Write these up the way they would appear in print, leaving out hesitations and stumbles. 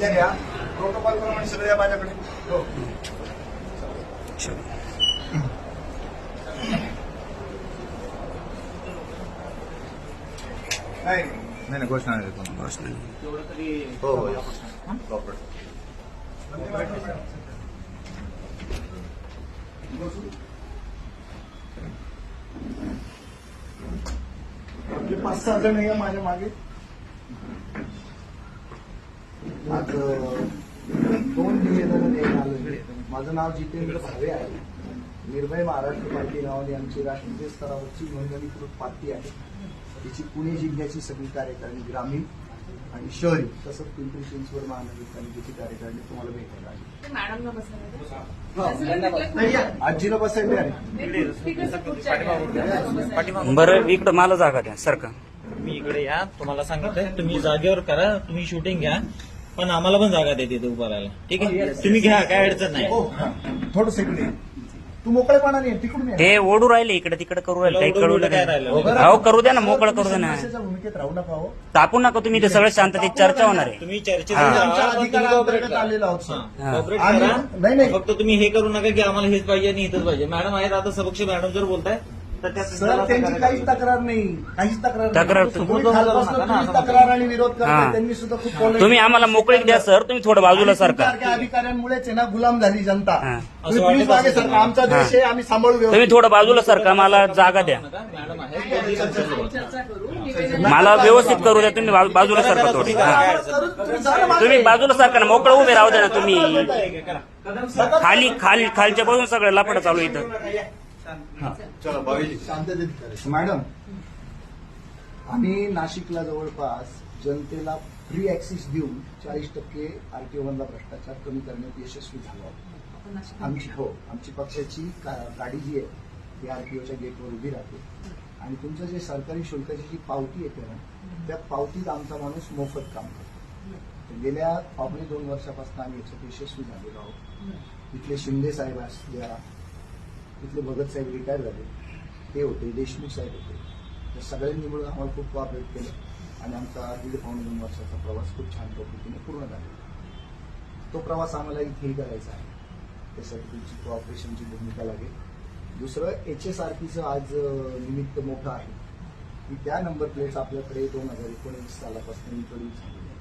संख्या घ्या, प्रोटोकॉल प्रमाणे सगळे या माझ्याकडे. हो. नाही नाही घोषणा नाही देतो. घोषणा नाही. तेवढं तरी हो हो प्रॉपर. आपले 5-6 जण आहे माझ्या मागे. आज 2 निवेदनं द्यायला आलो. माझं नाव जितेंद्र भावे आहे. निर्भय महाराष्ट्र पार्टी नावाने आमची राष्ट्रीय स्तरावरची नोंदणीकृत पार्टी आहे. तिची पुणे जिल्ह्याची सगळी कार्यकारिणी, ग्रामीण आणि शहरी, तसंच पिंपरी चिंचवड महानगरपालिकेची कार्यकारिणी तुम्हाला भेटायला आली. आजीला बसायला बरं इकडं मला जागा द्या सरका. तुम्ही इकडे या, तुम्हाला सांगितलंय तुम्ही जागेवर करा, तुम्ही शूटिंग घ्या, पण आम्हाला पण जागा देते ते उभं राहायला. ठीक आहे, तुम्ही घ्या, काय अडचण नाही. थोडस इकडे तू मोकळेपणाने तिकडून ये. ते ओढू राहिले इकडे तिकडे करू राहिले काही कळू काय राहिलं? हो करू द्या ना, मोकळं करू द्या ना. कशाच्या भूमिकेत राहू नका हो. तापू नका तुम्ही, ते सगळं शांततेत चर्चा होणार आहे. तुम्ही चर्चेत हा. जा, आमच्या पण तुम्ही अधिकारांतर्गत cooperate करा. आलेलो आहोत सर. हा, हा. cooperate आम्ही- करा. नाही, नाही. फक्त तुम्ही हे करू नका की आम्हाला हेच पाहिजे आणि हेच पाहिजे. मॅडम आहेत आता, सबक्ष मॅडम जर बोलताय तर त्या सर त्यांची काहीच तक्रार नाही, काहीच तक्रार तक्रार नाही. तुम्ही- तुम्ही खालपासून तुम्ही तक्रार आणि विरोध हा. करताय. त्यांनी सुद्धा खूप बोलले. तुम्ही आम्हाला मोकळीक द्या सर, तुम्ही थोडं बाजूला आणि सरका. तुमच्यासारख्या अधिकाऱ्यांमुळेच आहे ना गुलाम झाली जनता. हा. तुम्ही प्लीज मागे सरका. आमचा देश आहे, आम्ही सांभाळू तुम्ही व्यवस्थित. थोडं बाजूला सरका, मला जागा द्या. मॅडम आहेत. मला व्यवस्थित करू द्या, तुम्ही बाजूला सरका थोडी. हा. तुम्ही बाजूला सरका ना, मोकळं उभे राहू द्या ना तुम्ही. खालच्या बाजून सगळं लफडं चालू आहे इथं. शांततेत करायचं. मॅडम, आम्ही नाशिकला जवळपास जनतेला फ्री ऍक्सेस देऊन 40% आरटीओ मधला भ्रष्टाचार कमी करण्यात यशस्वी झालो आहोत. आमची पक्षाची गाडी जी आहे ती आरटीओच्या गेटवर उभी राहते आणि तुमचं जे सरकारी शुल्काची जी पावती येते ना, त्या पावतीत आमचा माणूस मोफत काम करतो. गेल्या 2 वर्षापासून आम्ही याच्यात यशस्वी झालेलो आहोत. इथले शिंदे साहेब असल्या, तिथले भगत साहेब रिटायर झाले, ते होते, देशमुख साहेब होते, त्या सगळ्यांनी मिळून आम्हाला खूप कोऑपरेट केलं आणि आमचा 1.5-2 वर्षाचा प्रवास खूप छान पद्धतीने पूर्ण झाला. तो प्रवास आम्हाला इथेही करायचा आहे. त्यासाठी तुमची कोऑपरेशनची भूमिका लागेल. दुसरं, HSRPचं आज निमित्त मोठं आहे की त्या नंबर प्लेट्स आपल्याकडे 2019 सालापासून इंट्रोड्यूस झालेली आहे.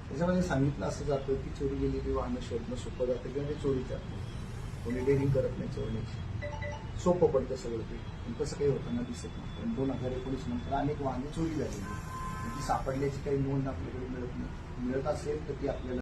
त्याच्यामध्ये सांगितलं असं जातं की चोरी गेलेली वाहनं शोधणं सोपं जातं किंवा ते चोरी जातं. कोणी डेअरिंग करत नाही चोरण्याची, सोपं पडतं सगळं ते, पण तसं काही होताना दिसत नाही. पण 2019 नंतर अनेक वाहने चोरी झालेली, ती सापडल्याची काही नोंद आपल्याकडे मिळत नाही. मिळत असेल तर ती आपल्याला